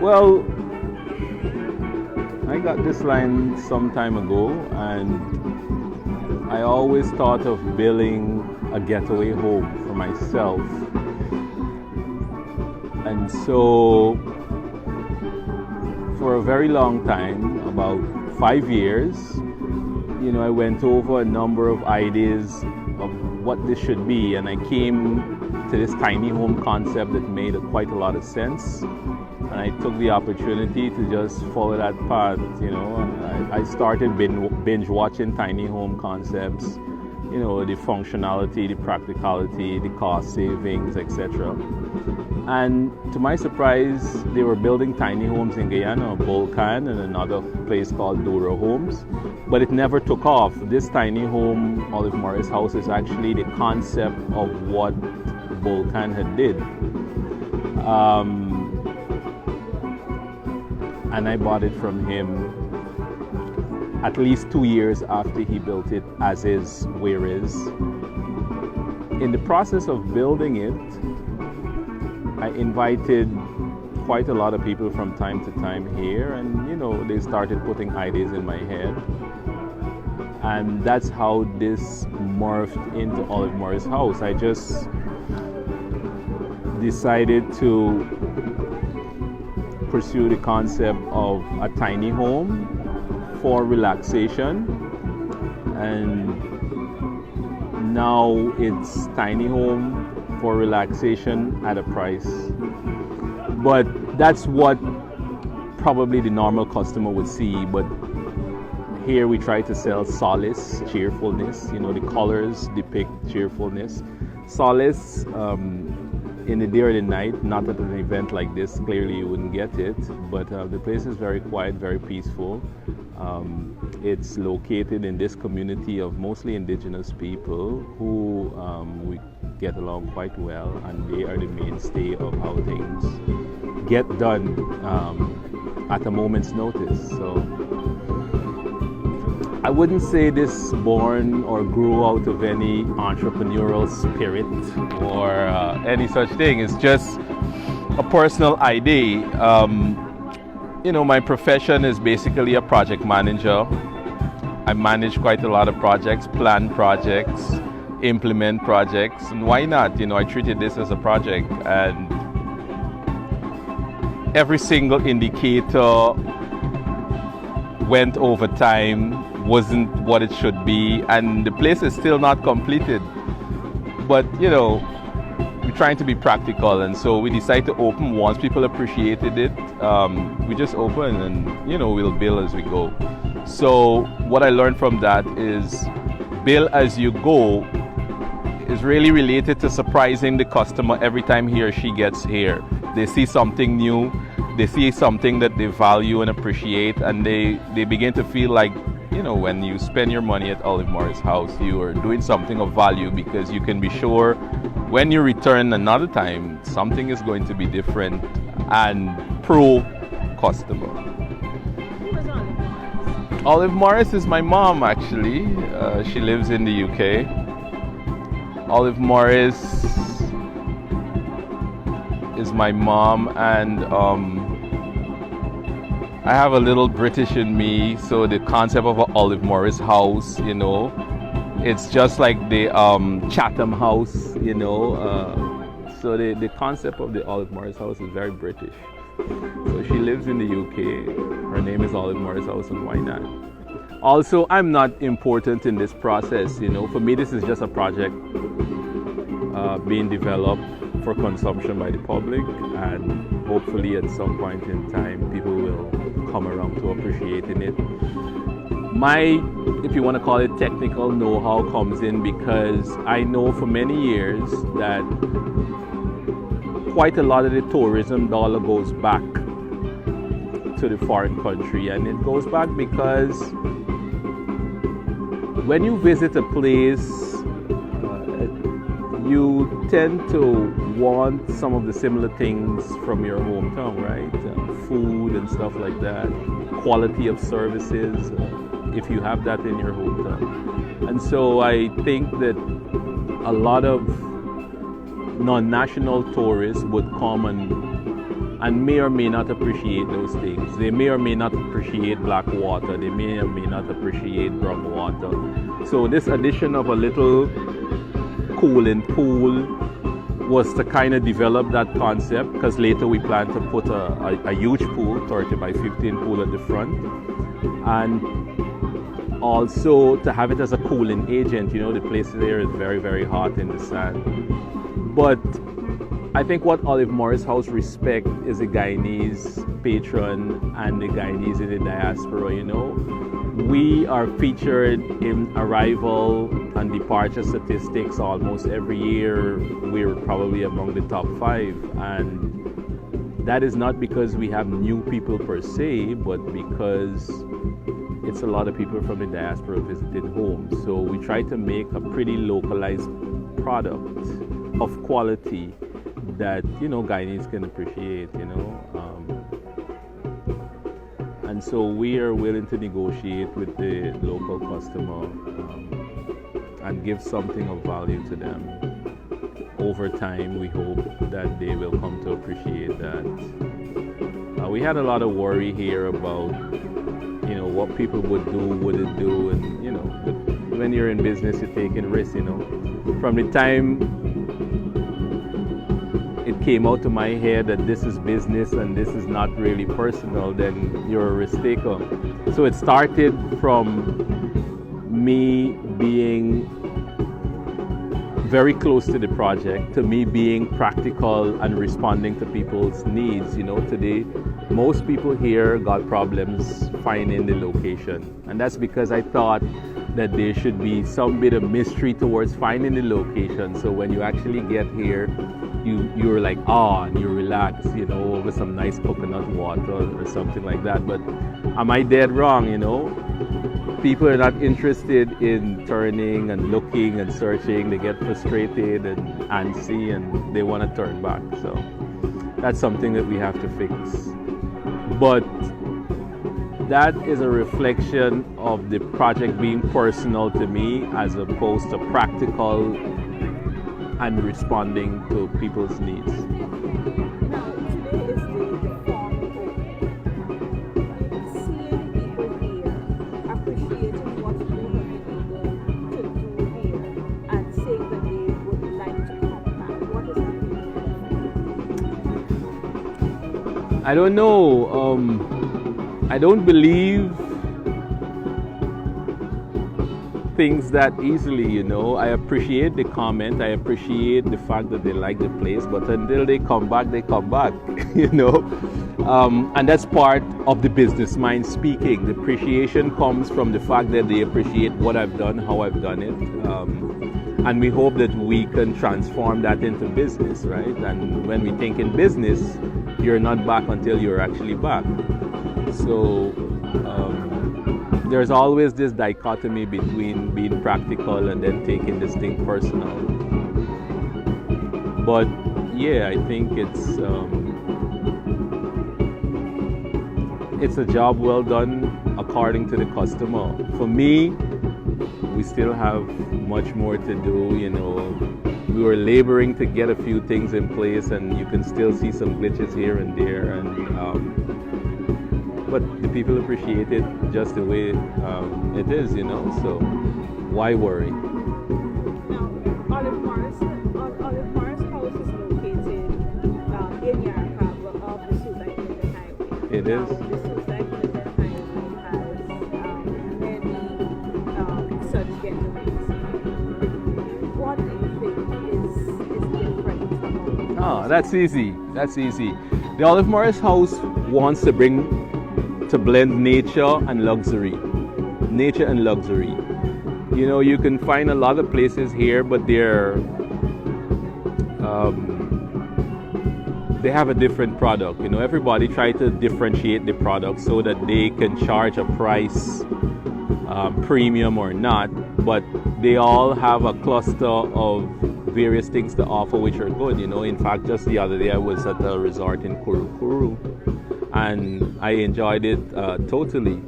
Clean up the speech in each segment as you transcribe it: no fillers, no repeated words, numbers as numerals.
Well, I got this line some time ago, and I always thought of building a getaway home for myself. And so, for a very long time, about 5 years, I went over a number of ideas of what this should be, and I came to this tiny home concept that made quite a lot of sense. And I took the opportunity to just follow that path. I started binge watching tiny home concepts, the functionality, the practicality, the cost savings, etc. And to my surprise, they were building tiny homes in Guyana, Volcan, and another place called Dura Homes, but it never took off. This tiny home, Olive Morris House, is actually the concept of what Volcan had did. And I bought it from him at least 2 years after he built it as is, where is. In the process of building it, I invited quite a lot of people from time to time here, and they started putting ideas in my head. And that's how this morphed into Olive Morris House. I just decided to pursue the concept of a tiny home for relaxation, and now it's tiny home for relaxation at a price. But that's what probably the normal customer would see. But here we try to sell solace, cheerfulness. The colors depict cheerfulness. Solace in the dead of the night, not at an event like this, clearly you wouldn't get it, but the place is very quiet, very peaceful. It's located in this community of mostly indigenous people who we get along quite well, and they are the mainstay of how things get done at a moment's notice. So I wouldn't say this born or grew out of any entrepreneurial spirit or any such thing. It's just a personal idea. My profession is basically a project manager. I manage quite a lot of projects, plan projects, implement projects, and why not? I treated this as a project, and every single indicator went over time, wasn't what it should be, and the place is still not completed. But we're trying to be practical, and so we decided to open once people appreciated it. We just open, and we'll build as we go. So what I learned from that is build as you go is really related to surprising the customer every time he or she gets here. They see something new, they see something that they value and appreciate, and they begin to feel like, when you spend your money at Olive Morris House, you are doing something of value, because you can be sure when you return another time, something is going to be different and pro-customer. Who is Olive Morris? Olive Morris is my mom, actually. She lives in the UK. Olive Morris is my mom, and I have a little British in me, so the concept of an Olive Morris house, it's just like the Chatham House, so the concept of the Olive Morris house is very British. So she lives in the UK. Her name is Olive Morris House, and why not? Also, I'm not important in this process, For me, this is just a project being developed for consumption by the public, and hopefully at some point in time people will come around to appreciating it. My, if you want to call it, technical know-how comes in because I know for many years that quite a lot of the tourism dollar goes back to the foreign country, and it goes back because when you visit a place, you tend to want some of the similar things from your hometown, right? Food and stuff like that, quality of services, if you have that in your hometown. And so I think that a lot of non-national tourists would come and and may or may not appreciate those things. They may or may not appreciate black water. They may or may not appreciate groundwater. So this addition of a little cooling pool was to kind of develop that concept, because later we plan to put a huge pool, 30 by 15 pool at the front, and also to have it as a cooling agent. You know, the place there is very, very hot in the sand. But I think what Olive Morris House respect is the Guyanese patron and the Guyanese in the diaspora, you know. We are featured in arrival and departure statistics almost every year. We're probably among the top 5, and that is not because we have new people per se, but because it's a lot of people from the diaspora visiting home. So we try to make a pretty localized product of quality that, you know, Guyanese can appreciate, you know. And so we are willing to negotiate with the local customer and give something of value to them. Over time, we hope that they will come to appreciate that. We had a lot of worry here about, you know, what people would do, wouldn't do, and, you know, when you're in business, you're taking risks, you know. From the time it came out to my head that this is business and this is not really personal, then you're a risk taker. So it started from me being very close to the project, to me being practical and responding to people's needs. You know, today most people here got problems finding the location, and that's because I thought that there should be some bit of mystery towards finding the location. So when you actually get here, you're like, and you relax, you know, over some nice coconut water or something like that. But am I dead wrong? You know, people are not interested in turning and looking and searching. They get frustrated and antsy, and they want to turn back. So that's something that we have to fix. But that is a reflection of the project being personal to me, as opposed to practical and responding to people's needs. Now, today is the farm open. Seeing people here, appreciating what you have been able to do here, and saying that they would like to come back. What is happening? I don't know. I don't believe things that easily, you know. I appreciate the comment, I appreciate the fact that they like the place, but until they come back, you know. And that's part of the business mind speaking. The appreciation comes from the fact that they appreciate what I've done, how I've done it. And we hope that we can transform that into business, right? And when we think in business, you're not back until you're actually back. So there's always this dichotomy between being practical and then taking this thing personal. But yeah, I think it's a job well done according to the customer. For me, we still have much more to do, you know. We were laboring to get a few things in place, and you can still see some glitches here and there, and but the people appreciate it just the way it is, you know, so why worry? Now, Olive Morris House is located in Yarra off the Suicide Clinton Highway. It Now, is. the Suicide Clinton Highway has many such getaways. What do you think is different about That's easy. That's easy. The Olive Morris House wants to blend nature and luxury. Nature and luxury. You know, you can find a lot of places here, but they have a different product. You know, everybody try to differentiate the product so that they can charge a price, premium or not, but they all have a cluster of various things to offer which are good. You know, in fact, just the other day I was at a resort in Kuru, and I enjoyed it totally.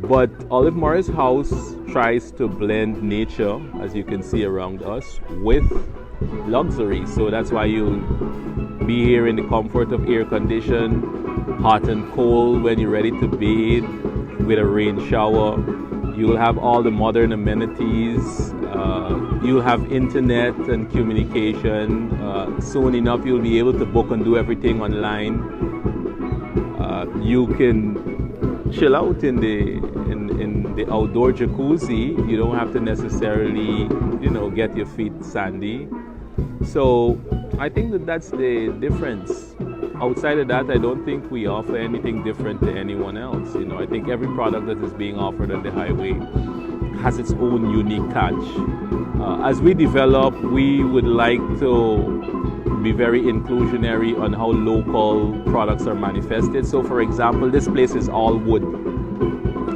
But Olive Morris House tries to blend nature, as you can see around us, with luxury. So that's why you'll be here in the comfort of air condition, hot and cold when you're ready to bathe with a rain shower. You'll have all the modern amenities. You'll have internet and communication. Soon enough, you'll be able to book and do everything online. You can chill out in the outdoor jacuzzi. You don't have to necessarily, get your feet sandy. So I think that's the difference. Outside of that, I don't think we offer anything different to anyone else. I think every product that is being offered on the highway has its own unique touch. As we develop, we would like to be very inclusionary on how local products are manifested. So for example, this place is all wood.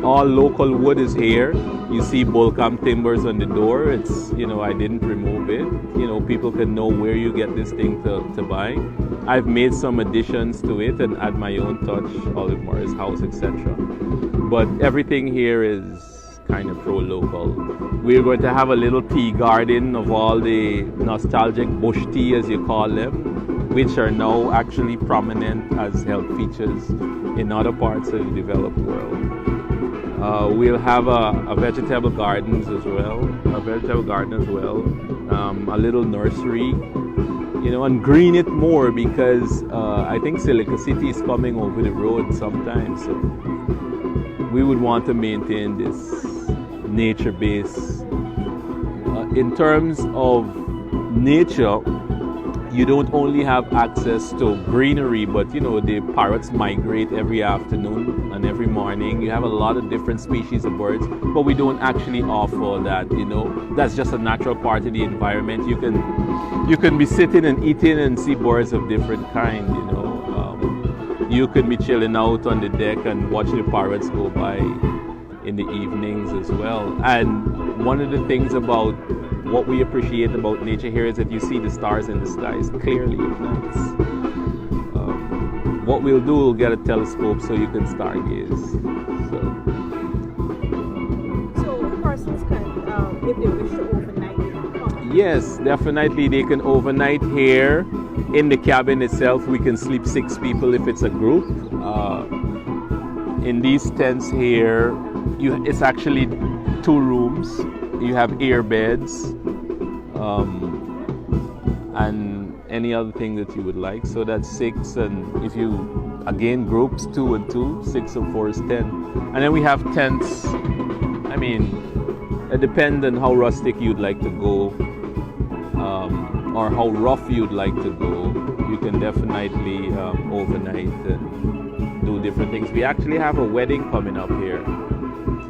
All local wood is here. You see Bolcam timbers on the door. It's, I didn't remove it. People can know where you get this thing to buy. I've made some additions to it and add my own touch, Olive Morris House, etc. But everything here is kind of pro-local. We're going to have a little tea garden of all the nostalgic bush tea, as you call them, which are now actually prominent as health features in other parts of the developed world. We'll have a vegetable gardens as well, a little nursery, and green it more because I think Silica City is coming over the road sometime. So we would want to maintain this nature base. In terms of nature, you don't only have access to greenery, but the parrots migrate every afternoon and every morning. You have a lot of different species of birds, but we don't actually offer that. That's just a natural part of the environment. You can be sitting and eating and see birds of different kind. You can be chilling out on the deck and watch the parrots go by in the evenings as well. And one of the things about what we appreciate about nature here is that you see the stars in the skies clearly at night. What we'll do, we'll get a telescope so you can stargaze. So persons can, if they wish to overnight, they can come. Yes, definitely they can overnight here. In the cabin itself, we can sleep 6 people if it's a group. In these tents here, it's actually 2 rooms. You have air beds and any other thing that you would like. So that's 6, and if you, again, groups 2 and 2, 6 and 4 is 10. And then we have tents. I mean, it depends on how rustic you'd like to go or how rough you'd like to go. You can definitely overnight and do different things. We actually have a wedding coming up here.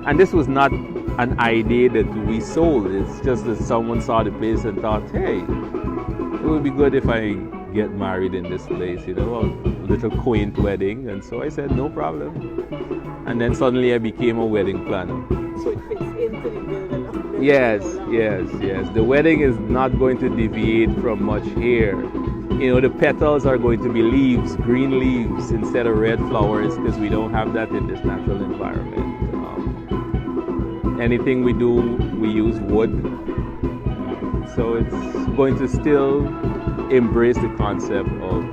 And this was not an idea that we sold. It's just that someone saw the place and thought, hey, it would be good if I get married in this place, a little quaint wedding. And so I said, no problem. And then suddenly I became a wedding planner. So it fits into the building. Yes. The wedding is not going to deviate from much here. The petals are going to be leaves, green leaves, instead of red flowers, because we don't have that in this natural environment. Anything we do, we use wood. So it's going to still embrace the concept of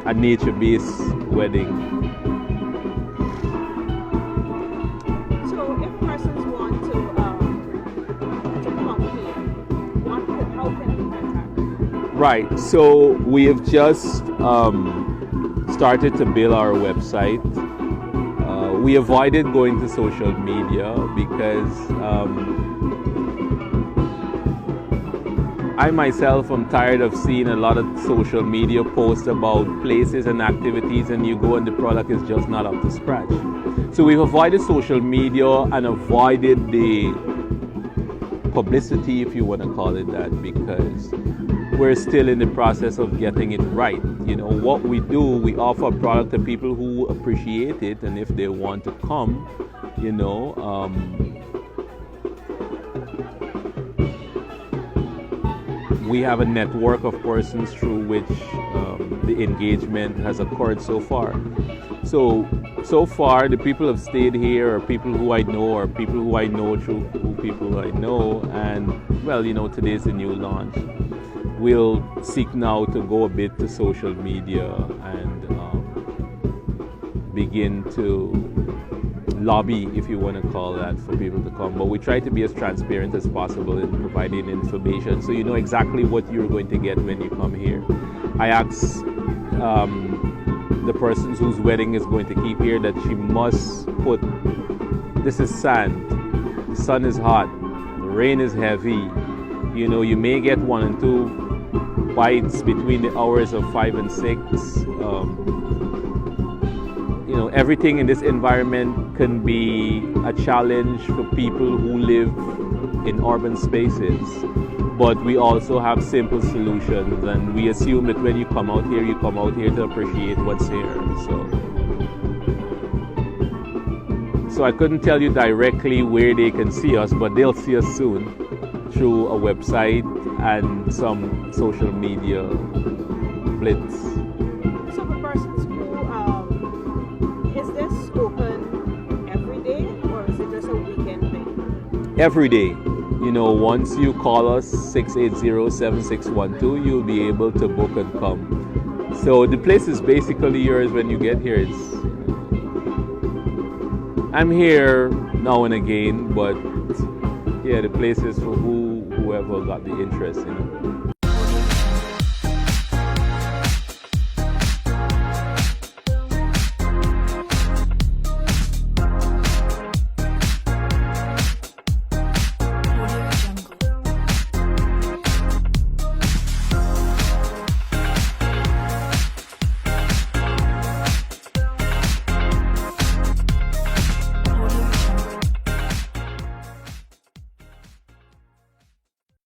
a nature-based wedding. So if persons want to come here, how can they contact? Right, so we have just started to build our website. We avoided going to social media because I myself am tired of seeing a lot of social media posts about places and activities, and you go and the product is just not up to scratch. So we've avoided social media and avoided the publicity, if you want to call it that, because we're still in the process of getting it right. What we do, we offer a product to people who appreciate it, and if they want to come, we have a network of persons through which the engagement has occurred so far. So far, the people have stayed here are people who I know, or people who I know through people I know, and well, today's a new launch. we'll seek now to go a bit to social media and begin to lobby, if you want to call that, for people to come. But we try to be as transparent as possible in providing information so you know exactly what you're going to get when you come here. I asked the person whose wedding is going to keep here that she must put, this is sand, the sun is hot, the rain is heavy, you know, you may get 1 and 2 bites between the hours of 5 and 6. You know, everything in this environment can be a challenge for people who live in urban spaces. But we also have simple solutions, and we assume that when you come out here to appreciate what's here. So I couldn't tell you directly where they can see us, but they'll see us soon through a website and some social media blitz. So for persons who, is this open every day or is it just a weekend thing? Every day. You know, once you call us 680-7612, you'll be able to book and come. So the place is basically yours when you get here. I'm here now and again, but yeah, the place is for whoever got the interest in it.